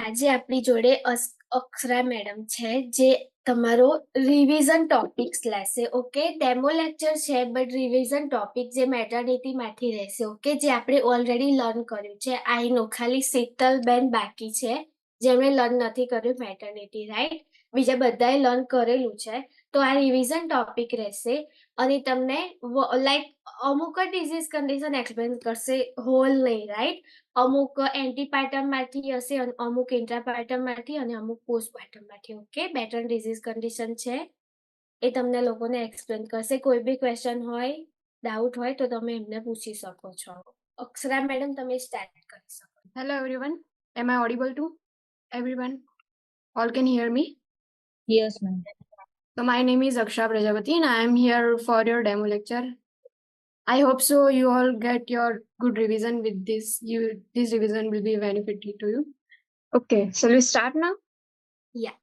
આજે આપણી જોડે અક્ષરા મેડમ છે જે તમારો રિવિઝન ટોપિક્સ લેશે. ઓકે, ડેમો લેક્ચર છે બટ રિવિઝન ટોપિક જે મેટર્નિટી માંથી રહેશે. ઓકે, જે આપણે ઓલરેડી લર્ન કર્યું છે. આઈ નો ખાલી શીતલબેન બાકી છે જેમણે લર્ન નથી કર્યું મેટર્નિટી, રાઈટ? બીજા બધાએ લર્ન કરેલું છે. તો આ રિવિઝન ટોપિક રહેશે અને તમને લાઈક અમુક જ ડિઝીઝ કન્ડિશન એક્સપ્લેન કરશે, હોલ નહીં, રાઈટ? અમુક એન્ટીપાર્ટમ માંથી હશે અને અમુક ઇન્ટ્રાપાર્ટમ માંથી અને અમુક પોસ્ટપાર્ટમ માંથી. ઓકે, બે ત્રણ ડિઝીઝ કન્ડિશન છે એ તમને લોકોને એક્સપ્લેન કરશે. કોઈ બી ક્વેશ્ચન હોય, ડાઉટ હોય તો તમે એમને પૂછી શકો છો. અક્ષરા મેડમ, તમે સ્ટાર્ટ કરી શકો. Hello everyone. Am I audible to everyone? All can hear me? Yes, ma'am. So my name is Aksha Prajapati and I am here for your demo lecture. I hope so you all get your good revision with this. This revision will be beneficial to you. Okay, shall we start now? Yeah.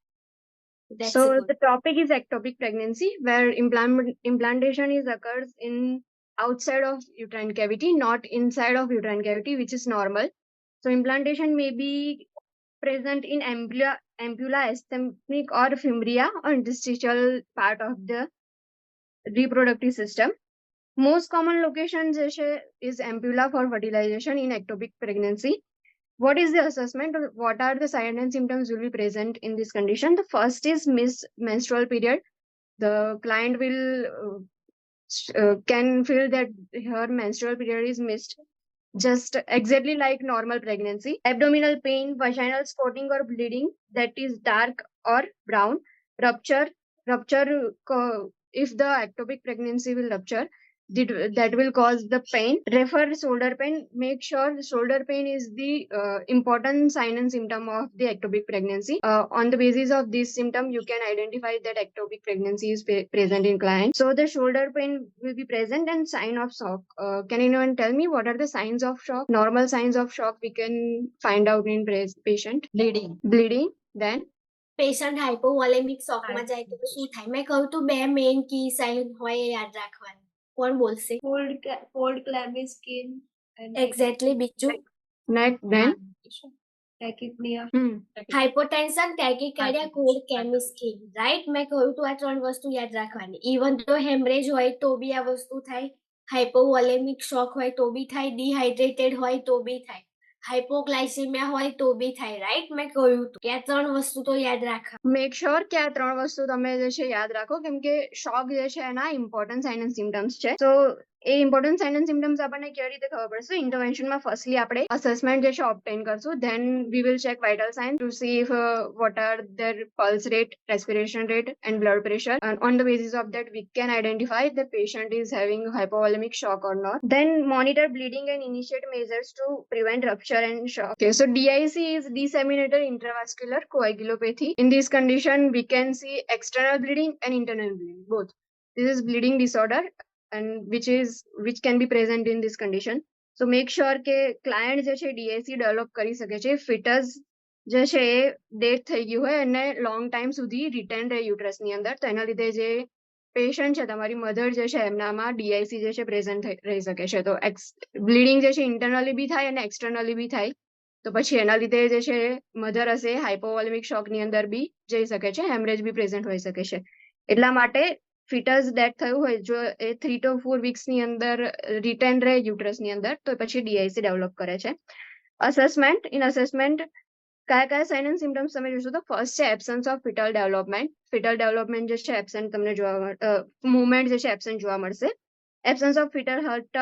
That's So good. the topic is ectopic pregnancy, where implantation is occurs in outside of uterine cavity, not inside of uterine cavity, which is normal. So implantation may be present in ampulla, asthenic or fimbria or interstitial part of the reproductive system. Most common location is ampulla for fertilization in ectopic pregnancy. What is the assessment? What are the signs and symptoms will be present in this condition? The first is missed menstrual period. The client will can feel that her menstrual period is missed, just exactly like normal pregnancy. Abdominal pain, vaginal spotting or bleeding that is dark or brown. Rupture, if the ectopic pregnancy will rupture, that will cause the pain. Refer shoulder pain. Make sure the shoulder pain is the important sign and symptom of the ectopic pregnancy. On the basis of this symptom, you can identify that ectopic pregnancy is present in client. So the shoulder pain will be present and sign of shock. Can anyone tell me what are the signs of shock? Normal signs of shock we can find out in patient. Bleeding. Then patient hypovolemic શોકમાં જાય તો શું થાય? મેં કહ્યું તું બે main કી sign હોય એ યાદ રાખવાની. કોણ બોલશે? cold clammy skin and exactly. બીજું? neck. Then tachypnea. Hypotension, tachycardia, cold clammy skin, right? મેં કહ્યું તું આ ત્રણ વસ્તુ યાદ રાખવાની. ઇવન તો હેમરેજ હોય તો બી આ વસ્તુ થાય, હાઇપોવોલેમિક શોક હોય તો બી થાય, ડિહાઇડ્રેટેડ હોય તો બી થાય, હાઇપોગ્લાયસેમિયા હોય તો બી થાય, રાઈટ? મેં કહ્યું તું કે આ ત્રણ વસ્તુ તો યાદ રાખવા. મેક શ્યોર કે આ ત્રણ વસ્તુ તમે જે છે યાદ રાખો, કેમ કે શોક જે છે એના ઇમ્પોર્ટન્ટ સાઇન એન્ડ સિમ્ટમ્સ છે. તો એ ઇમ્પોર્ટન્ટ સાઇન એન્ડ સિમ્ટમ્સ આપણને કેવી રીતે ખબર પડશે? ઇન્ટરવેન્શનમાં ફર્સ્ટલી આપણે અસેસમેન્ટ જે છે ઓબ્ટેન કરશું. Then we will check vital sign to see if what are their pulse rate, respiration rate and blood pressure. And on the basis of that we can identify the patient is having hypovolemic shock or not. Then monitor bleeding and initiate measures to prevent rupture and shock. Okay, so DIC is disseminated intravascular coagulopathy. In this condition we can see external bleeding and internal bleeding both. This is bleeding disorder and which can be present in this condition. So make sure કે client જે છે DIC develop કરી શકે છે. ફિટસ જે છે એ death થઈ ગયું હોય અને લોંગ ટાઈમ સુધી રિટેન રહે યુટ્રસની અંદર, તો એના લીધે જે પેશન્ટ છે તમારી મધર જે છે એમનામાં DIC જે છે પ્રેઝન્ટ રહી શકે છે. તો બ્લીડિંગ જે છે ઇન્ટરનલી બી થાય અને એક્સટર્નલી બી થાય, તો પછી એના લીધે જે છે મધર હશે હાઇપોવોલેમિક શોકની અંદર બી જઈ શકે છે, હેમરેજ બી પ્રેઝન્ટ હોઈ શકે છે. એટલા માટે ફિટસ ડેથ થયું હોય જો એ 3 to 4 વીક્સની અંદર રિટેન રહે યુટ્રસની અંદર, તો પછી DIC ડેવલપ કરે છે. અસેસમેન્ટ. ઇન અસેસમેન્ટ કયા કયા સાઇન એન્ડ સિમ્ટમ્સ તમે જોશો? તો ફર્સ્ટ છે absence of foetal development. Foetal development જે છે એબ્સન્ટ તમને જોવા મુવમેન્ટ જે છે એબ્સન્ટ જોવા મળશે. એબ્સન્સ ઓફ ફિટલ હાર્ટ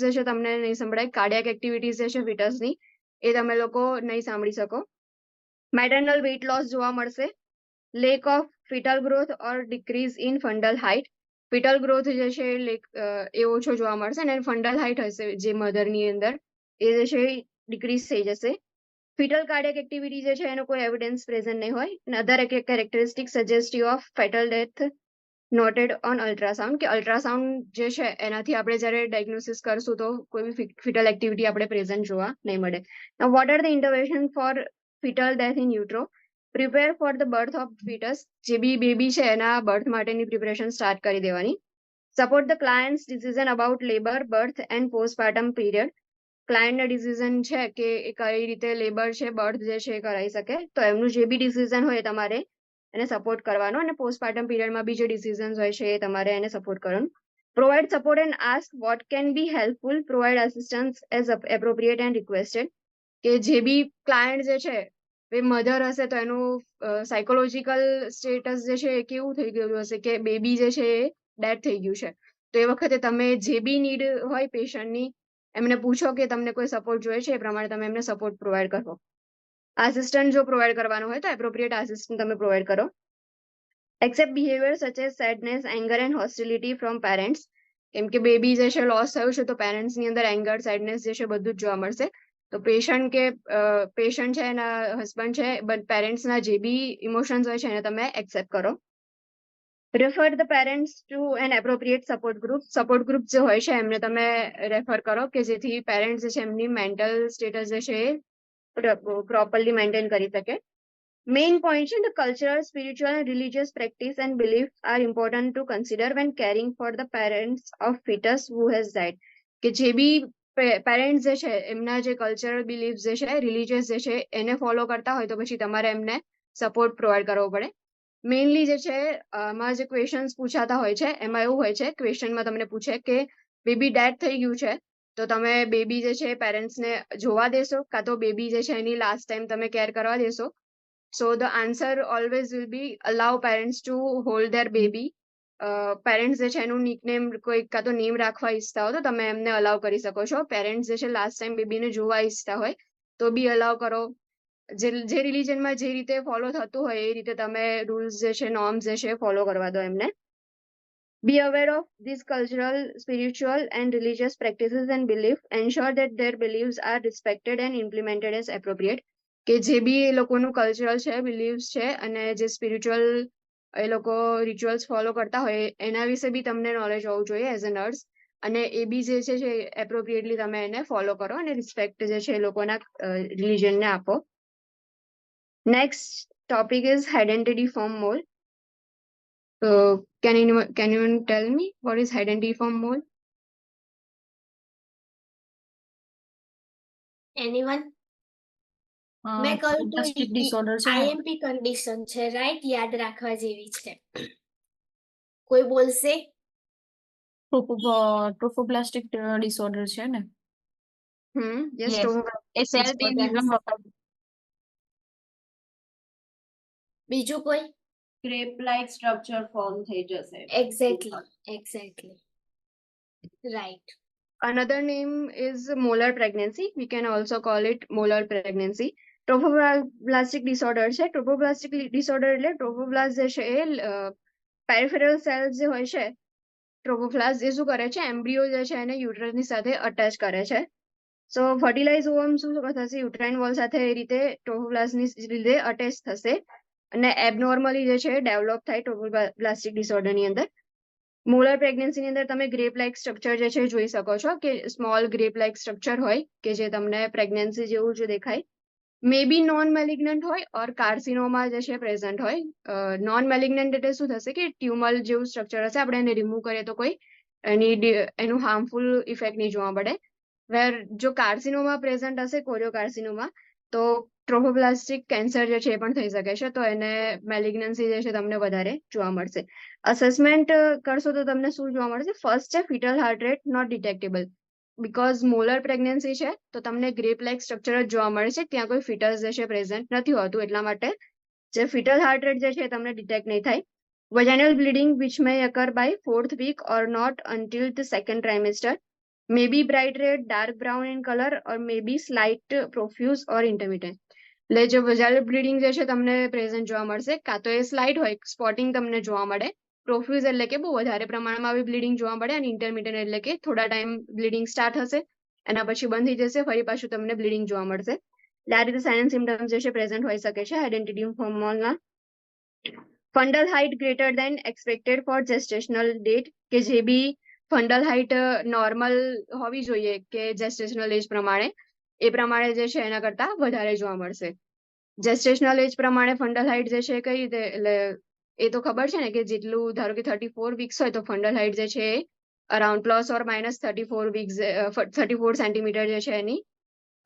જે છે તમને નહીં સંભળાય. કાર્ડિયાક એક્ટિવિટીઝ જે છે ફિટસની એ તમે લોકો નહીં સાંભળી શકો. મેટર્નલ વેઇટ લોસ જોવા મળશે. Lack of fetal growth or decrease in fundal height. Fetal growth જે છે એ ઓછો જોવા મળશે અને ફંડલ હાઇટ હશે જે મધરની અંદર એ જે છે ડિક્રીઝ થઈ જશે. ફિટલ કાર્ડિયક એક્ટિવિટી જે છે એનો કોઈ એવિડન્સ પ્રેઝન્ટ નહીં હોય. Other characteristic suggestive of fetal death noted on ultrasound, કે અલ્ટ્રાસાઉન્ડ જે છે એનાથી આપણે જ્યારે ડાયગ્નોસિસ કરશું તો કોઈ બી ફિટલ એક્ટિવિટી આપણે પ્રેઝન્ટ જોવા નહીં મળે. Now what are the intervention for fetal death in utero? Prepare for the birth of fetus. જે બી બેબી છે એના બર્થ માટેની પ્રિપેરેશન સ્ટાર્ટ કરી દેવાની. Support the clients decision about labour, birth and postpartum period. ક્લાયન્ટના ડિસિઝન છે કે એ કઈ રીતે લેબર છે બર્થ જે છે એ કરાવી શકે, તો એમનું જે બી ડિસિઝન હોય એ તમારે એને સપોર્ટ કરવાનો, અને પોસ્ટપાર્ટમ પીરિયડમાં બી જે ડિસિઝન્સ હોય છે એ તમારે એને સપોર્ટ કરવાનું. Provide support and ask what can be helpful, provide assistance as appropriate and requested. કે જે બી ક્લાયન્ટ જે છે એ મધર હશે તો એનું સાયકોલોજીકલ સ્ટેટસ જે છે એ કેવું થઈ ગયેલું હશે કે બેબી જે છે એ ડેડ થઈ ગયું છે, તો એ વખતે તમે જે બી નીડ હોય પેશન્ટની એમને પૂછો કે તમને કોઈ સપોર્ટ જોઈએ છે, એ પ્રમાણે તમે એમને સપોર્ટ પ્રોવાઈડ કરો. આસિસ્ટન્ટ જો પ્રોવાઈડ કરવાનો હોય તો એપ્રોપ્રિએટ આસિસ્ટન્ટ તમે પ્રોવાઈડ કરો. Accept behaviour such as sadness, anger and hostility from parents. કેમ કે બેબી જે છે લોસ થયું છે તો પેરેન્ટ્સની અંદર એંગર, સેડનેસ જે છે બધું જ જોવા મળશે. તો પેશન્ટ છે એના હસબન્ડ છે બટ પેરેન્ટ્સના જે બી ઇમોશન્સ હોય છે એને તમે એક્સેપ્ટ કરો. Refer the parents to an appropriate support group. Support group જે હોય છે એમને તમે રેફર કરો કે જેથી પેરેન્ટ્સ જે છે એમની મેન્ટલ સ્ટેટસ જે છે એ પ્રોપરલી મેન્ટેન કરી શકે. મેઇન પોઈન્ટ છે, the cultural, spiritual and religious practice and belief are important to consider when caring for the parents of fetus who has died. કે જે બી પેરેન્ટ્સ જે છે એમના જે કલ્ચરલ બિલીફ જે છે, રિલિજિયસ જે છે એને ફોલો કરતા હોય તો પછી તમારે એમને સપોર્ટ પ્રોવાઈડ કરવો પડે. મેઇનલી જે છે આમાં જે ક્વેશ્ચન્સ પૂછાતા હોય છે એમાં એવું હોય છે, ક્વેશ્ચનમાં તમને પૂછે કે બેબી ડેડ થઈ ગયું છે તો તમે બેબી જે છે પેરેન્ટ્સને જોવા દેશો, કાં તો બેબી જે છે એની લાસ્ટ ટાઈમ તમે કેર કરવા દેશો. So the answer always will be allow parents to hold their baby. Parents જે છે એનું નિકનેમ કોઈ કાં તો નેમ રાખવા ઈચ્છતા હો તો તમે એમને અલાઉ કરી શકો છો. પેરેન્ટ્સ જે છે લાસ્ટ ટાઈમ બેબીને જોવા ઈચ્છતા હોય તો બી અલાઉ કરો. જે રિલિજનમાં જે રીતે ફોલો થતું હોય એ રીતે તમે રૂલ્સ જે છે, નોર્મ્સ જે છે ફોલો કરવા દો એમને. Be aware of these cultural, spiritual, and religious practices and belief. Ensure that their beliefs are respected and implemented as appropriate. કે જે બી એ લોકોનું કલ્ચરલ છે, બિલીવ્સ છે અને જે સ્પિરિચ્યુઅલ એ લોકો રિચ્યુઅલ્સ ફોલો કરતા હોય એના વિશે બી તમને નોલેજ હોવું જોઈએ એઝ અ નર્સ. અને એ બી જે છે એપ્રોપ્રિએટલી તમે એને ફોલો કરો અને રિસ્પેક્ટ જે છે એ લોકોના રિલિજનને આપો. Next topic is hydatidiform mole. Can anyone tell me what is haidentiform mole? Anyone? મેં કહ્યું તો પ્લાસ્ટિક ડિસઓર્ડર છે ને? આઈએમપી કન્ડિશન છે, રાઈટ? યાદ રાખવા જેવી છે. કોઈ બોલશે? ટ્રોફોપ્લાસ્ટિક ડિસઓર્ડર છે ને? Yes, Yes. એ સેલ ડિવિઝન બીજું કોઈ? grape like structure form થઈ જશે. Exactly right. Another name is molar pregnancy. We can also call it molar pregnancy. Trophoblastic disorder છે. Trophoblastic disorder એટલે ટ્રોફોબ્લાસ્ટ જે છે એ પેરિફેરલ સેલ્સ જે હોય છે, ટ્રોફોબ્લાસ્ટ એ શું કરે છે, એમ્બ્રિયો જે છે એને યુટરસની સાથે અટેચ કરે છે. સો ફર્ટિલાઇઝ ઓવમ શું થશે, યુટ્રાઇન વોલ સાથે એ રીતે ટ્રોફોબ્લાસ્ટની લીધે અટેચ થશે અને એબનોર્મલી જે છે ડેવલપ થાય ટ્રોફોબ્લાસ્ટિક ડિસઓર્ડરની અંદર. મોલર પ્રેગ્નન્સીની અંદર તમે ગ્રેપ લાઇક સ્ટ્રક્ચર જે છે જોઈ શકો છો કે સ્મોલ ગ્રેપ લાઇક સ્ટ્રક્ચર હોય કે જે તમને પ્રેગ્નન્સી જેવું જ દેખાય. મે બી નોન મેલિગ્નન્ટ હોય ઓર કાર્સિનોમા જે છે પ્રેઝન્ટ હોય. નોન મેલિગ્નન્ટ એટલે શું થશે કે ટ્યુમર જેવું સ્ટ્રક્ચર હશે, આપણે એને રિમૂવ કરીએ તો કોઈ એનું હાર્મફુલ ઇફેક્ટ નહીં જોવા મળે. વેર જો કાર્સિનોમા પ્રેઝન્ટ હશે, કોરિયોકાર્સિનોમા, તો ટ્રોફોબ્લાસ્ટિક કેન્સર જે છે એ પણ થઈ શકે છે, તો એને મેલિગ્નન્સી જે છે તમને વધારે જોવા મળશે. અસેસમેન્ટ કરશો તો તમને શું જોવા મળશે? ફર્સ્ટ છે fetal heart rate not detectable. Because molar pregnancy છે તો તમને ગ્રેપ લાઇક સ્ટ્રક્ચર જ જોવા મળે છે, ત્યાં કોઈ ફિટસ જે છે પ્રેઝન્ટ નથી હોતું, એટલા માટે જે ફિટલ હાર્ટ રેટ જે છે તમને ડિટેક્ટ નહીં થાય. Vaginal bleeding which may occur by 4th week or not until the 2nd trimester. May be bright red, dark brown in color or may be slight, profuse or intermittent. એટલે જે vaginal bleeding જે છે તમને present જોવા મળશે, કાં તો એ slight હોય, સ્પોટિંગ તમને જોવા મળે, પ્રોફ્યુઝ એટલે કે બહુ વધારે પ્રમાણમાં આવી બ્લીડિંગ જોવા મળે, અને ઇન્ટરમિટેન્ટ એટલે કે થોડા ટાઈમ બ્લીડિંગ સ્ટાર્ટ હશે એના પછી બંધ થઈ જશે, ફરી પાછું તમને બ્લીડિંગ જોવા મળશે. એટલે આ રીતે સાઇન એન્ડ સિમ્પટમ્સ જે છે પ્રેઝન્ટ હોઈ શકે છે હાઇડેન્ટિફોર્મ મોલમાં. Fundal height greater than expected for gestational date. કે જે બી ફંડલ હાઇટ નોર્મલ હોવી જોઈએ કે જેસ્ટેશનલ એજ પ્રમાણે, એ પ્રમાણે જે છે એના કરતા વધારે જોવા મળશે. જેસ્ટેશનલ એજ પ્રમાણે ફંડલ હાઇટ જે છે કઈ રીતે, એટલે એ તો ખબર છે ને કે જેટલું ધારો કે 34 વીક્સ હોય તો ફંડલ હાઇટ જે છે એ around plus or minus 34 weeks 34 centimetre જે છે એની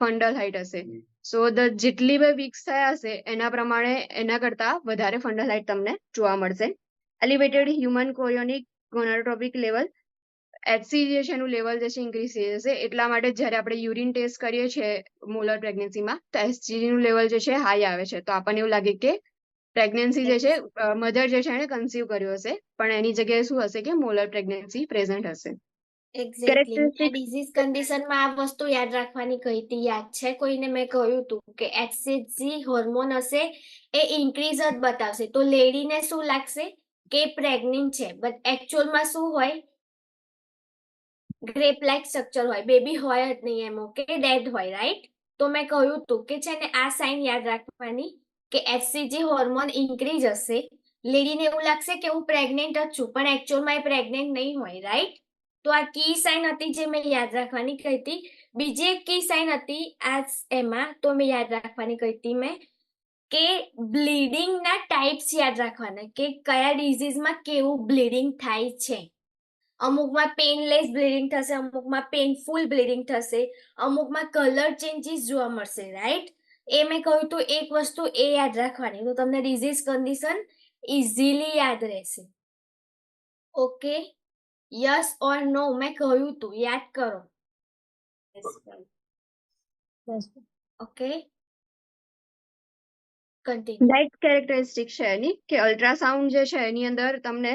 ફંડલ હાઇટ હશે. સો જેટલી બી વીક્સ થયા હશે એના પ્રમાણે એના કરતા વધારે ફંડલ હાઇટ તમને જોવા મળશે. Elevated human chorionic ગોનાડોટ્રોપિક level HC જે છે એનું લેવલ જે છે ઇન્ક્રીઝ થઈ જશે. એટલા માટે જ્યારે આપણે યુરિન ટેસ્ટ કરીએ છીએ મોલર પ્રેગ્નન્સીમાં તો HCG નું લેવલ જે છે હાઈ આવે છે, તો આપણને એવું લાગે કે પ્રેગ્નન્સી જે છે મધર જે છે એને કન્સીવ કર્યો હશે, પણ એની જગ્યાએ શું હશે કે મોલર પ્રેગ્નન્સી પ્રેઝન્ટ હશે. એક્ઝેક્ટલી Characteristic- ડિઝીઝ કન્ડિશનમાં આ વસ્તુ યાદ રાખવાની કહી હતી. યાદ છે કોઈને મેં કહ્યું હતું કે HCG હોર્મોન હશે એ ઇન્ક્રીઝ જ બતાવશે, તો લેડીને શું લાગશે કે પ્રેગ્નન્ટ છે, બટ એકચ્યુઅલમાં શું હોય ગ્રેપ લાઇક સ્ટ્રક્ચર હોય, બેબી હોય જ નહીં એમ, ઓકે ડેડ હોય, રાઈટ. તો મેં કહ્યું હતું કે છે ને આ સાઇન યાદ રાખવાની કે HCG હોર્મોન ઇન્ક્રીઝ હશે, લેડીને એવું લાગશે કે હું પ્રેગ્નેન્ટ જ છું, પણ એકચ્યુઅલમાં એ પ્રેગ્નેન્ટ નહીં હોય, રાઈટ. તો આ કી સાઇન હતી જે મેં યાદ રાખવાની કહી હતી. બીજી એક કી સાઇન હતી આ એમાં, તો મેં યાદ રાખવાની કહી હતી મેં કે બ્લીડિંગના ટાઈપ્સ યાદ રાખવાના કે કયા ડિઝીઝમાં કેવું બ્લીડિંગ થાય છે. અમુકમાં પેનલેસ બ્લીડિંગ થશે, અમુકમાં પેનફુલ બ્લીડિંગ થશે, અમુકમાં કલર ચેન્જીસ જોવા મળશે, રાઈટ. એ મેં કહ્યું હતું એક વસ્તુ એ યાદ રાખવાની, તો તમને ડિઝીઝ કન્ડિશન ઇઝીલી યાદ રહેશે. ઓકે, યસ ઓર નો મેં કહ્યું હતું, યાદ કરો. Okay, continue. લાઇટ કેરેક્ટરિસ્ટિક છે એની કે અલ્ટ્રાસાઉન્ડ જે છે એની અંદર તમને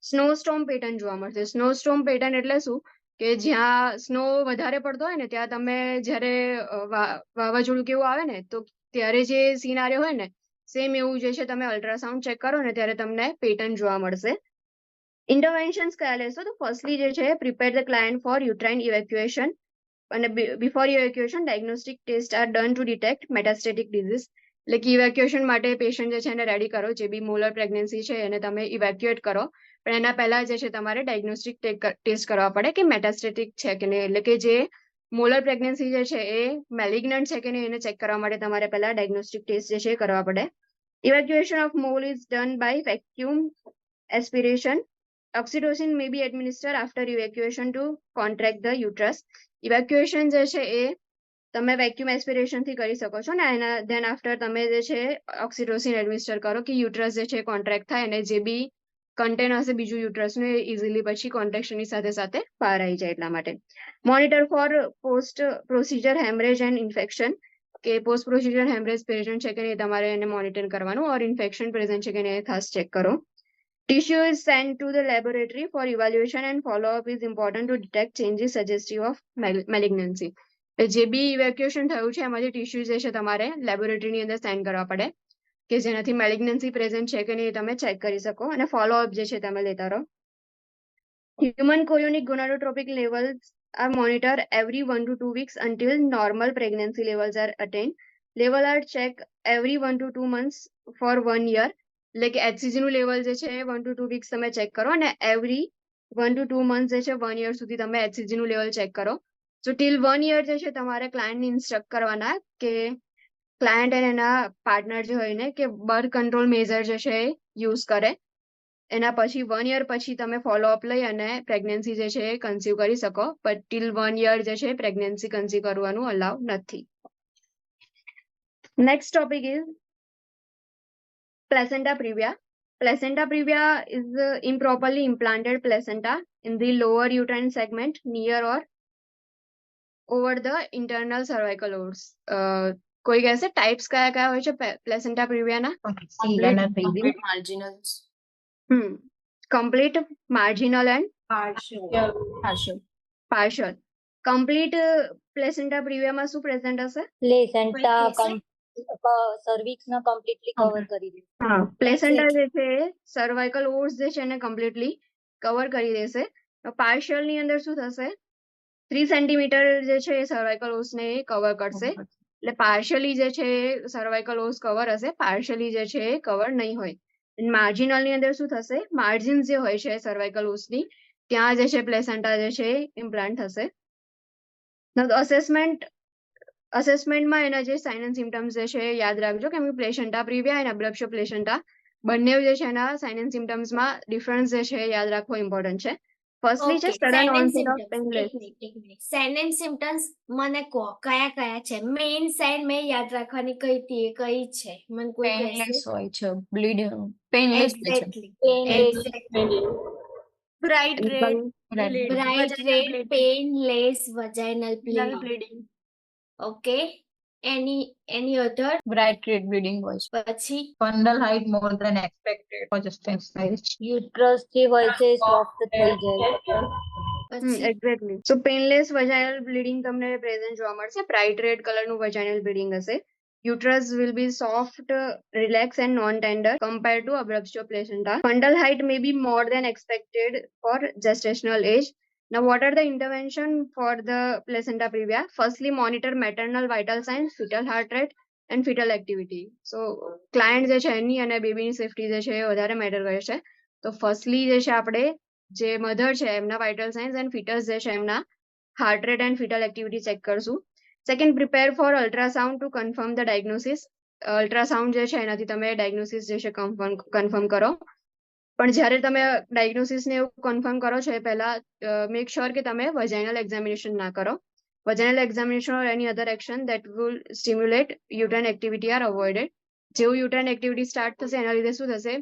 સ્નોસ્ટોર્મ પેટર્ન જોવા મળશે. સ્નોસ્ટોર્મ પેટર્ન એટલે શું કે જ્યાં સ્નો વધારે પડતો હોય ને ત્યાં તમે જ્યારે વાવાઝોડું કેવું આવે ને તો ત્યારે જે સિનારીઓ હોય ને સેમ એવું જે છે તમે અલ્ટ્રાસાઉન્ડ ચેક કરો ને ત્યારે તમને પેટર્ન જોવા મળશે. ઇન્ટરવેન્શન્સ કયા લેશો તો ફર્સ્ટલી જે છે prepare the client for uterine evacuation, અને before evacuation diagnostic test are done to detect metastatic disease. એટલે કે ઇવેક્યુએશન માટે પેશન્ટ જે છે એને રેડી કરો, જે બી મોલર પ્રેગ્નન્સી છે એને તમે ઇવેક્યુએટ કરો, પણ એના પહેલા જે છે તમારે ડાયગ્નોસ્ટિક ટેસ્ટ કરવા પડે કે મેટાસ્ટેટિક છે કે નહીં. એટલે કે જે મોલર પ્રેગ્નન્સી જે છે એ મેલિગ્નન્ટ છે કે નહીં એને ચેક કરવા માટે તમારે પહેલા ડાયગ્નોસ્ટિક ટેસ્ટ જે છે એ કરવા પડે. Evacuation of mole is done by vacuum aspiration. Oxytocin may be administered after evacuation to contract the uterus. Evacuation જે છે એ તમે વેક્યુમ એસ્પિરેશન થી કરી શકો છો ને એના ધેન આફ્ટર તમે જે છે ઓક્સિટોસિન એડમિનિસ્ટર કરો કે યુટ્રસ જે છે કોન્ટ્રેક્ટ થાય અને જે બી કન્ટેન હશે બીજું યુટ્રસનું એ ઇઝીલી પછી કોન્ટ્રેક્શનની સાથે સાથે બહાર આવી જાય. એટલા માટે monitor four post procedure haemorrhage and infection, કે પોસ્ટ પ્રોસિજર હેમરેજ પ્રેઝન્ટ છે કે નહીં તમારે એને મોનિટર કરવાનું, ઓર ઇન્ફેક્શન પ્રેઝન્ટ છે કે નહીં એ ખાસ ચેક કરો. Tissue is sent to the laboratory for evaluation and follow-up is important to detect changes suggestive of malignancy. જે બી ઇવેક્યુએશન થયું છે એમાંથી ટિશ્યુ જે છે તમારે લેબોરેટરીની અંદર સેન્ડ કરવા પડે કે જેનાથી મેલિગ્નન્સી પ્રેઝન્ટ છે કે નહીં એ તમે ચેક કરી શકો, અને ફોલોઅપ જે છે તમે લેતા રહો. Human chorionic gonadotropic levels are monitored every 1 to 2 weeks until normal pregnancy levels are attained. Level are checked every 1 to 2 months for 1 year. એટલે કે HCG નું લેવલ જે છે 1 to 2 વીક્સ તમે ચેક કરો અને એવરી 1 to 2 મંથ જે છે 1 યર સુધી તમે HCG નું લેવલ ચેક કરો. સો ટીલ 1 યર જે છે તમારે ક્લાયન્ટને ઇન્સ્ટ્રક્ટ કરવાના કે ક્લાયન્ટ અને એના પાર્ટનર જે હોય ને કે બર્થ કંટ્રોલ મેઝર જે છે એ યુઝ કરે. એના પછી 1 યર પછી તમે ફોલોઅપ લઈ અને પ્રેગ્નન્સી જે છે એ કન્સીવ કરી શકો, બટ ટીલ 1 યર જે છે પ્રેગ્નન્સી કન્સીવ કરવાનું અલાઉ નથી. Next topic is placenta previa. Placenta previa is improperly implanted placenta in the lower uterine segment near or over the internal cervical oats. કોઈ કહેશે ટાઇપ્સ કયા કયા હોય છે placenta પ્રિવિયાના? Marginals. Complete, marginal and Partial. partial. Complete placenta previa માં શું present હશે? Placenta cervix ને કમ્પ્લીટલી કવર કરી દે. હા, પ્લેસેન્ટા જે છે સર્વાઇકલ ઓટ્સ જે છે એને કમ્પ્લીટલી કવર કરી દેશે. પાર્શિયલ ની અંદર શું થશે? 3 સેન્ટીમીટર જે છે એ સર્વાઇકલ ઓટ્સ ને કવર કરશે. એટલે પાર્શિયલી જે છે સર્વાઇકલ ઓટ્સ કવર હશે, પાર્શિયલી જે છે એ કવર નહીં હોય. માર્જિનલ ની અંદર શું થશે? માર્જિન જે હોય છે સર્વાઇકલ ઓટ્સ ની ત્યાં જે છે પ્લેસેન્ટા જે છે ઇમ્પ્લાન્ટ થશે. અસેસમેન્ટમાં એના જે સાઇન એન્ડ સિમ્ટમ્સ જે છે યાદ રાખજો, કેમ કે પ્લેસેન્ટા પ્રિવિયા અને અબ્રપ્શિયો પ્લેસેન્ટા બંને જે છે એના સાઇન એન્ડ સિમ્ટમ્સમાં ડિફરન્સ જે છે યાદ રાખવો ઇમ્પોર્ટન્ટ છે. ફર્સ્ટલી છે okay, sudden sign and onset of symptoms. Painless. એક મિનિટ. સાઇન એન્ડ સિમ્ટમ્સ મને કહો કયા કયા છે? મેઇન સાઇન મેં યાદ રાખવાની કઈ છે? મને કોઈ કહેશે? પેનલેસ હોય છે, બ્લીડિંગ પેનલેસ હોય છે. Exactly. Painless exactly. Bright red, Right. Bright red, painless vaginal bleeding. Bleeding. Okay. Any other? Bright red bleeding હોય છે. પછી Fundal height more than expected or just size. Uterus જે હોય છે સોફ્ટ થઈ જાય. પછી એક્ઝેક્ટલી. સો પેનલેસ વજાઇનલ બ્લીડિંગ તમને પ્રેઝન્ટ જોવા મળશે. બ્રાઇટ રેડ કલરનું વજાઇનલ બ્લીડિંગ હશે. Uterus will be soft, relaxed and non-tender compared to abruptio placenta. Fundal height may be more than expected for gestational age. Now, what are the intervention for the placenta previa? Firstly, monitor maternal vital signs, fetal heart rate and fetal activity. So, client જે છે એની અને બેબીની safety જે છે એ વધારે matter કરે છે. તો firstly જે છે આપણે જે મધર છે એમના વાઇટલ સાઇન્સ એન્ડ ફીટસ જે છે એમના heart rate and fetal activity check કરશું. Second, prepare for ultrasound to confirm the diagnosis. Ultrasound જે છે એનાથી તમે ડાયગ્નોસિસ જે છે કન્ફર્મ કરો. પણ જ્યારે તમે ડાયગ્નોસિસને એવું કન્ફર્મ કરો છો એ પહેલા મેક શ્યોર કે તમે વજાઇનલ એક્ઝામિનેશન ના કરો. Vaginal examination or any other action that will stimulate uterine activity are avoided. જેવું યુટ્રાઇન એક્ટિવિટી સ્ટાર્ટ થશે એના લીધે શું થશે?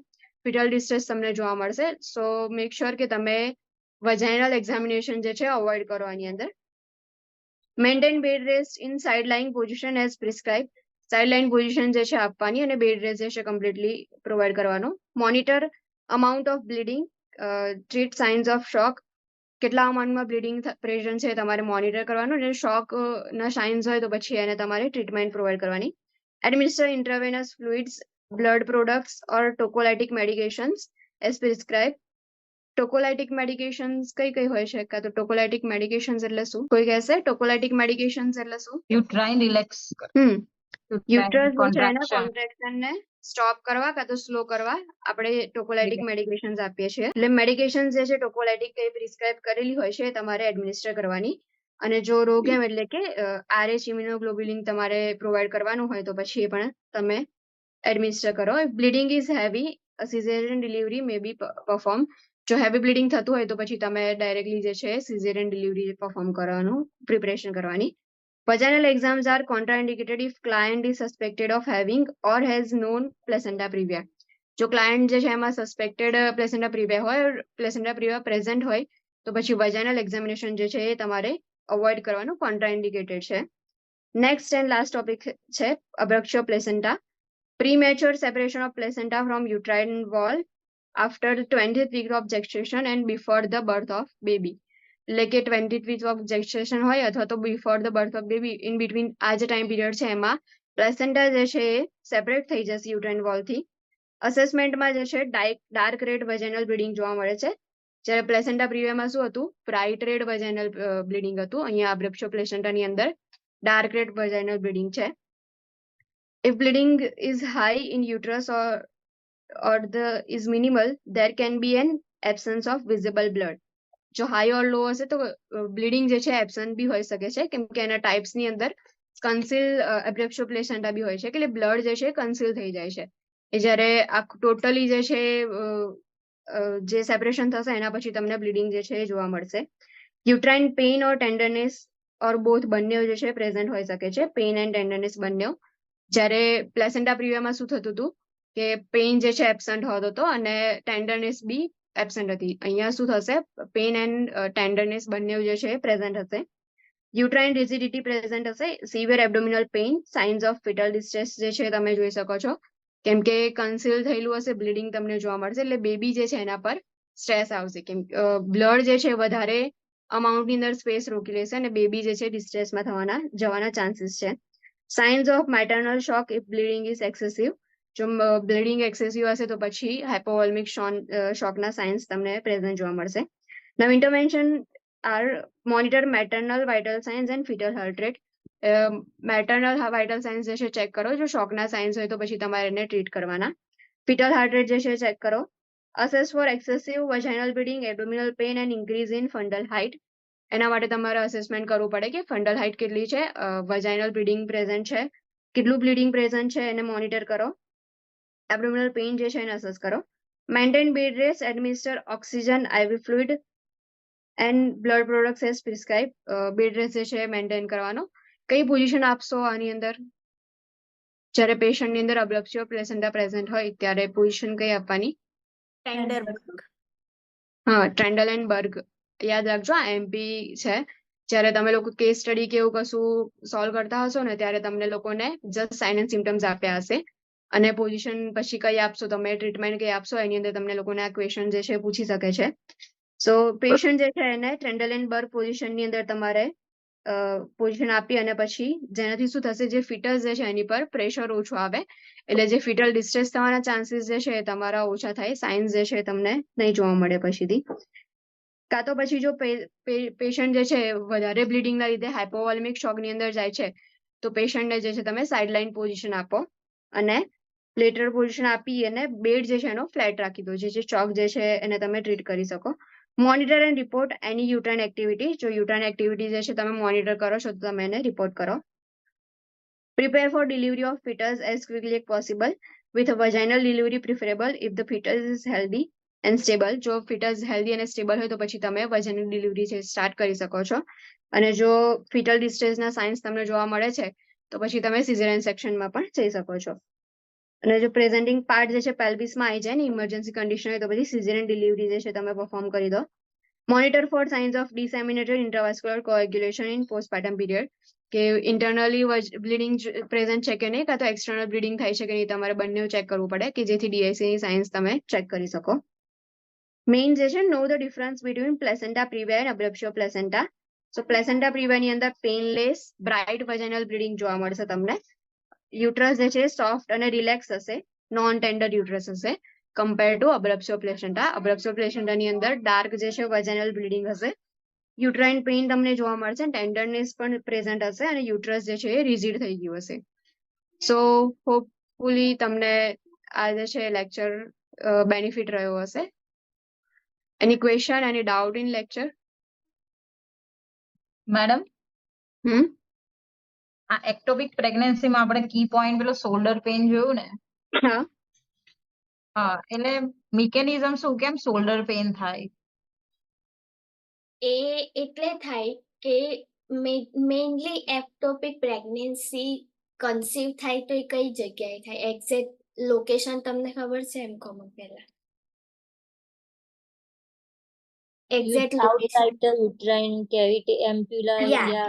ફિટલ ડિસ્ટ્રેસ તમને જોવા મળશે. સો મેક શ્યોર કે તમે વજાઇનલ એક્ઝામિનેશન જે છે અવોઇડ કરો આની અંદર. Maintain bed rest in side lying position as prescribe. Side lying position જે છે આપવાની અને બેડ રેસ્ટ જે છે કમ્પ્લીટલી પ્રોવાઈડ કરવાનો. Monitor amount of bleeding, treat signs of shock. કેટલા અમાઉન્ટમાં બ્લીડિંગ પ્રેઝન્ટ છે તમારે મોનિટર કરવાનું અને શોક ના સાઇન્સ હોય તો પછી એને તમારે ટ્રીટમેન્ટ પ્રોવાઈડ કરવાની. Administer intravenous fluids, blood products ઓર ટોકોલાઇટિક મેડિકેશન્સ એઝ પ્રિસ્ક્રાઇબ. ટોકોલાઇટિક મેડિકેશન્સ કઈ હોય છે? કાં તો ટોકોલાઇટિક મેડિકેશન્સ એટલે શું? કોઈ કહેશે ટોકોલાઇટિક મેડિકેશન્સ એટલે શું? Uterine relax. યુટ્રસ જે છે એના Contraction. કોન્ટ્રેક્શન ને સ્ટોપ કરવા કાં તો સ્લો કરવા આપણે ટોકોલાઇટિક મેડિકેશન્સ આપીએ છીએ. એટલે મેડિકેશન્સ જે છે ટોકોલાઇટિક કઈ પ્રિસ્ક્રાઇબ કરેલી હોય છે એ તમારે એડમિનિસ્ટર કરવાની. અને જો રોગેમ એટલે કે RH ઇમ્યુનોગ્લોબ્યુલિન તમારે પ્રોવાઈડ કરવાનું હોય તો પછી એ પણ તમે એડમિનિસ્ટર કરો. Bleeding is heavy, caesarean delivery may be perform. જો હેવી બ્લીડિંગ થતું હોય તો પછી તમે ડાયરેક્ટલી જે છે સિઝેરિયન ડિલિવરી પરફોર્મ કરવાનું પ્રિપરેશન કરવાની. Vaginal exams are contraindicated if client is suspected of having or has known placenta previa. જો ક્લાયન્ટ જે છે એમાં સસ્પેક્ટેડ પ્લેસેન્ટા પ્રિવિયા હોય, પ્લેસેન્ટા પ્રિવિયા પ્રેઝન્ટ હોય તો પછી વજાઇનલ એક્ઝામિનેશન જે છે એ તમારે અવોઇડ કરવાનું કોન્ટ્રાઇન્ડિકેટેડ છે. નેક્સ્ટ એન્ડ લાસ્ટ ટોપિક છે abruptio placenta. Premature separation of placenta from uterine wall after 20th week of gestation and before the birth of baby. એટલે કે 20th week of gestation હોય અથવા તો before the birth of baby, in between આ જે time period છે એમાં placenta જે છે એ સેપરેટ થઈ જશે યુટ્રાઇન વોલથી. અસેસમેન્ટમાં જે છે ડાર્ક રેડ વજાઇનલ બ્લીડિંગ જોવા મળે છે. જ્યારે પ્લેસેન્ટા પ્રિવિયામાં શું હતું? બ્રાઇટ રેડ વજાઇનલ બ્લીડિંગ હતું. અહીંયા અબ્રક્શિયો પ્લેસેન્ટાની અંદર ડાર્ક રેડ વજાઇનલ બ્લીડિંગ છે. If bleeding is high in uterus or is minimal, there can be an absence of visible blood. જો હાઈ ઓર લો હશે તો બ્લીડિંગ જે છે એબસન્ટ બી હોઈ શકે છે, કેમ કે એના ટાઈપ્સની અંદર કન્સીલ એબ્રેપ્શિયો પ્લેસેન્ટા બી હોય છે, એટલે બ્લડ જે છે કન્સીલ થઈ જાય છે. એ જ્યારે આ ટોટલી જે છે જે સેપરેશન થશે એના પછી તમને બ્લીડિંગ જે છે એ જોવા મળશે. યુટ્રાઇન પેઇન ઓર ટેન્ડરનેસ ઓર બોથ બંને જે છે પ્રેઝન્ટ હોઈ શકે છે, પેઇન એન્ડ ટેન્ડરનેસ બંને. જ્યારે પ્લેસેન્ટા પ્રિવિયામાં શું થતું હતું કે પેઇન જે છે એબસન્ટ હોતો હતો અને ટેન્ડરનેસ બી એબસન્ટ હતી. અહીંયા શું થશે? પેઇન એન્ડ ટેન્ડરનેસ બંને જે છે પ્રેઝન્ટ હશે. યુટ્રાઇન રિજિડિટી પ્રેઝન્ટ હશે. Severe abdominal pain, signs of fetal distress જે છે તમે જોઈ શકો છો, કેમ કે કન્સીલ થયેલું હશે, બ્લીડિંગ તમને જોવા મળશે, એટલે બેબી જે છે એના પર સ્ટ્રેસ આવશે, કેમ બ્લડ જે છે વધારે અમાઉન્ટની અંદર સ્પેસ રોકી લેશે અને બેબી જે છે ડિસ્ટ્રેસમાં જવાના ચાન્સીસ છે. Science of maternal shock if bleeding is excessive. જો બ્લીડિંગ એક્સેસિવ હશે તો પછી હાઇપોવોલ્મિક શોકના સાઇન્સ તમને પ્રેઝન્ટ જોવા મળશે. Now intervention are monitor maternal vital signs and fetal heart rate. Maternal vital science જે છે ચેક કરો. જો શોકના સાઇન્સ હોય તો પછી તમારે એને ટ્રીટ કરવાના. ફિટલ હાર્ટ રેટ જે છે ચેક કરો. Assess for excessive vaginal bleeding, abdominal pain and increase in fundal height. એના માટે તમારે અસેસમેન્ટ કરવું પડે કે ફંડલ હાઇટ કેટલી છે, વજાઇનલ બ્લીડિંગ પ્રેઝન્ટ છે, કેટલું બ્લીડિંગ પ્રેઝન્ટ છે એને મોનિટર કરો. એબ્ડોમિનલ પેઇન જે છે એને અસેસ કરો. Maintain bed rest, administer oxygen IV fluid, and blood products as prescribe. Bed rest જે છે મેન્ટેન કરવાનો. કઈ પોઝિશન આપશો આની અંદર? જ્યારે પેશન્ટની અંદર અબ્લપ્સિયો પ્લેસેન્ટા પ્રેઝન્ટ હોય ત્યારે પોઝિશન કઈ આપવાની? હા, ટ્રેન્ડલ એન્ડ બર્ગ. યાદ રાખજો, આ એમપી છે. જ્યારે તમે લોકો કેસ સ્ટડી કે એવું કશું સોલ્વ કરતા હશો ને ત્યારે તમને લોકોને જસ્ટ સાઇન એન્ડ સિમ્ટમ્સ આપ્યા હશે અને પોઝિશન પછી કઈ આપશો તમે, ટ્રીટમેન્ટ કઈ આપશો, એની અંદર તમને લોકોને આ ક્વેશ્ચન જે છે પૂછી શકે છે. સો પેશન્ટ જે છે એને ટ્રેન્ડલ એન્ડ બર્ગ પોઝિશનની અંદર તમારે પોઝિશન આપી અને પછી જેનાથી શું થશે, જે ફિટસ જે છે એની પર પ્રેશર ઓછું આવે એટલે જે ફિટલ ડિસ્ટ્રેસ થવાના ચાન્સીસ જે છે એ તમારા ઓછા થાય, સાઇન્સ જે છે તમને નહીં જોવા મળે પછીથી. કાં તો પછી જો પેશન્ટ જે છે વધારે બ્લીડિંગના લીધે હાઇપોવોલેમિક શોકની અંદર જાય છે તો પેશન્ટને જે છે તમે સાઇડલાઇન પોઝિશન આપો અને લેટરલ પોઝિશન આપી અને બેડ જે છે એનો ફ્લેટ રાખી દો, જે ચોક જે છે એને તમે ટ્રીટ કરી શકો. Monitor and report any uterine activity. જો યુટ્રાઇન એક્ટિવિટી જે છે તમે મોનિટર કરો છો તો તમે એને રિપોર્ટ કરો. Prepare for delivery of fetus as quickly as possible with vaginal delivery preferable if the fetus is healthy and stable. જો ફિટસ હેલ્ધી અને સ્ટેબલ હોય તો પછી તમે વજાઇનલ ડિલિવરી છે સ્ટાર્ટ કરી શકો છો. અને જો ફિટલ ડિસ્ટ્રેસના સાઇન્સ તમને જોવા મળે છે તો પછી તમે સિઝેરિયન સેક્શનમાં પણ જઈ શકો છો. અને જો પ્રેઝન્ટિંગ પાર્ટ જે છે પેલ્વિસમાં આવી જાય ને ઇમરજન્સી કન્ડિશન હોય તો પછી સિઝેરિયન ડિલિવરી જે છે તમે પરફોર્મ કરી દો. Monitor for signs of disseminated intravascular coagulation in postpartum period. કે ઇન્ટરનલી બ્લીડિંગ પ્રેઝન્ટ છે કે નહીં, કાં તો એક્સટર્નલ બ્લીડિંગ થાય છે કે નહીં, તમારે બંને ચેક કરવું પડે કે જેથી ડીઆઈસી ની સાઇન્સ તમે ચેક કરી શકો. મેઇન જે છે, know the difference between placenta previa and abruptio placenta. So placenta પ્રીવિયાની અંદર પેનલેસ બ્રાઇટ વજાઇનલ બ્લીડિંગ જોવા મળશે તમને. યુટ્રસ જે છે સોફ્ટ અને રિલેક્સ હશે, નોન ટેન્ડર યુટ્રસ હશે કમ્પેર ટુ અબ્લેપ્સિયો પ્લેસેન્ટા. અબ્લેપ્સિયો પ્લેસેન્ટાની અંદર ડાર્ક જે છે વજાઇનલ બ્લીડિંગ હશે, યુટ્રાઇન પેઇન તમને જોવા મળશે, ટેન્ડરનેસ પણ પ્રેઝન્ટ હશે અને યુટ્રસ જે છે એ રિજિડ થઈ ગયું હશે. સો હોપફુલી તમને આ જે છે લેક્ચર બેનિફિટ રહ્યો હશે. Any question, any doubt in lecture? Madam, હમ આ એક્ટોપિક પ્રેગ્નન્સીમાં આપણે કી પોઈન્ટ પેલો શોલ્ડર પેઇન જોયું ને? હા, હા, એટલે મિકેનિઝમ શું, કેમ શોલ્ડર પેઇન થાય? એ એટલે થાય કે મેઇનલી એક્ટોપિક પ્રેગ્નન્સી કન્સીવ થાય તો એ કઈ જગ્યાએ થાય, એક્ઝેક્ટ લોકેશન તમને ખબર છે? એમ કહો પહેલા exact location. outside the uterine cavity, ampulla area.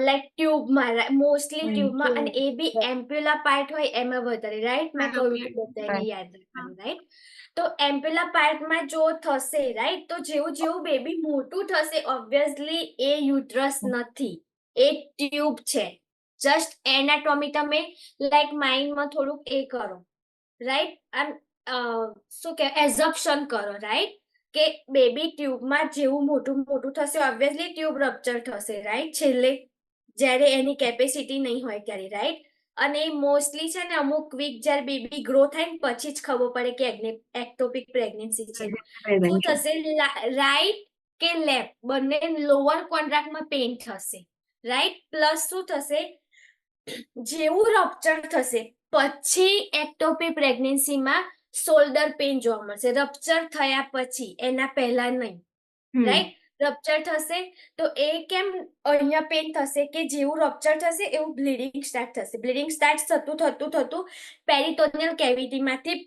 Like ટ્યુબમાં, મોસ્ટલી હમ, ટ્યુબમાં, અને tube. એ બી એમ્પ્યુલા પાર્ટ હોય એમાં વધારે, રાઈટ? મેં કહ્યું હતું બધાને યાદ રાખવાનું, રાઈટ? તો એમ્પ્યુલા પાર્ટમાં જો થશે, રાઈટ, તો જેવું જેવું બેબી મોટું થશે ઓબ્વિયસલી એ યુટ્રસ નથી, એ ટ્યુબ છે. જસ્ટ એનાટોમી તમે લાઈક માઇન્ડમાં થોડુંક એ કરો, રાઈટ? શું કે એઝપ્શન કરો, રાઈટ? કે બેબી ટ્યુબમાં જેવું મોટું મોટું થશે ઓબ્વિયસલી ટ્યુબ રપ્ચર થશે, રાઈટ? છેલ્લે જ્યારે એની કેપેસિટી નહીં હોય ત્યારે, રાઈટ? અને મોસ્ટલી છે ને અમુક વીક જ્યારે બેબી ગ્રો થાય ને પછી જ ખબર પડે કે એક્ટોપિક પ્રેગ્નન્સી છે. શું થશે, રાઈટ કે લેફ્ટ બંને લોઅર કોન્ટ્રાક્ટમાં પેઇન થશે, રાઈટ? પ્લસ શું થશે, જેવું રપ્ચર થશે પછી એક્ટોપિક પ્રેગ્નન્સીમાં શોલ્ડર પેઇન જોવા મળશે, રપ્ચર થયા પછી, એના પહેલા નહીં, રાઈટ? રપ્ચર થશે તો એ કેમ અહીંયા પેઇન થશે કે જેવું રપ્ચર થશે એવું બ્લીડિંગ સ્ટાર્ટ થશે. બ્લીડિંગ સ્ટાર્ટ થતું પેરિટોનિયલ કેવિટીમાંથી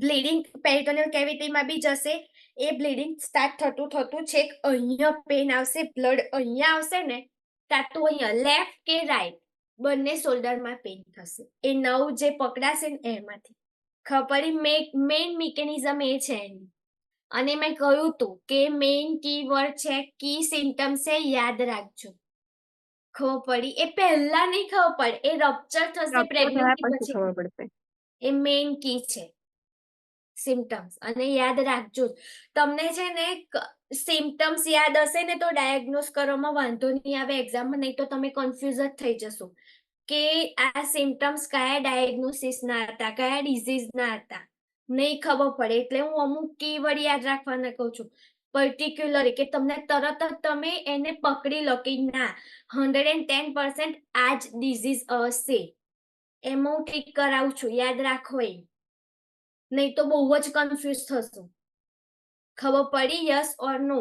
બ્લીડિંગ પેરિટોનિયલ કેવિટીમાં બી જશે. એ બ્લીડિંગ સ્ટાર્ટ થતું છેક અહીંયા પેઇન આવશે, બ્લડ અહીંયા આવશે ને, કાં તો અહીંયા લેફ્ટ કે રાઈટ બંને શોલ્ડરમાં પેઇન થશે. એ નવ જે પકડાશે ને એમાંથી ખબર મેઇન મિકેનિઝમ એ છે એની. અને મેં કહ્યું તું કે મેઇન કીવર્ડ છે કી સિમ્ટમ્સ છે, યાદ રાખજો. ખબર પડી? એ પહેલા નહીં ખબર પડે, એ રપ્ચર થશે પ્રેગ્નન્સી પછી ખબર પડશે. એ મેઇન કી છે સિમ્ટમ્સ. અને યાદ રાખજો, તમને છે ને સિમ્ટમ્સ યાદ હશે ને તો ડાયગ્નોઝ કરવામાં વાંધો નહીં આવે એક્ઝામમાં, નહીં તો તમે કન્ફ્યુઝ જ થઈ જશો કે આ સિમ્ટમ્સ કયા ડાયગ્નોસિસના હતા, કયા ડિઝીઝના હતા, નહીં ખબર પડે. એટલે હું અમુક કીવર્ડ યાદ રાખવાના કહું છું પર્ટિક્યુલર, કે તમને તરત જ તમે એને પકડી લો કે ના 110% આ જ ડિઝીઝ હશે. એમાં હું ટ્રીટ કરાવું છું, યાદ રાખો. એ નહીં તો બહુ જ કન્ફ્યુઝ થશો. ખબર પડી? Yes or no?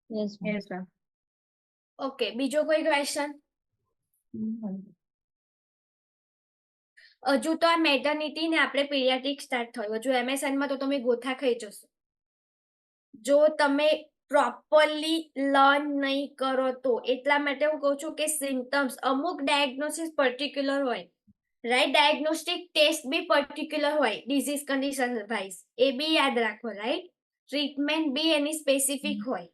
Yes yes ma'am. Okay, બીજો કોઈ ક્વેશ્ચન? હજુ તો આ મેટર્નિટી ને આપણે પીડિયાટ્રિક સ્ટાર્ટ થયું, હજુ MSN માં તો તમે ગોથા ખાઈ જશો જો તમે પ્રોપરલી લર્ન નહીં કરો તો. એટલા માટે હું કહું છું કે સિમ્ટમ્સ અમુક ડાયગ્નોસિસ પર્ટિક્યુલર હોય, રાઈટ? ડાયગ્નોસ્ટિક ટેસ્ટ બી પર્ટિક્યુલર હોય ડિઝીઝ કન્ડિશન વાઇઝ, એ બી યાદ રાખો, રાઈટ? ટ્રીટમેન્ટ બી એની સ્પેસિફિક હોય.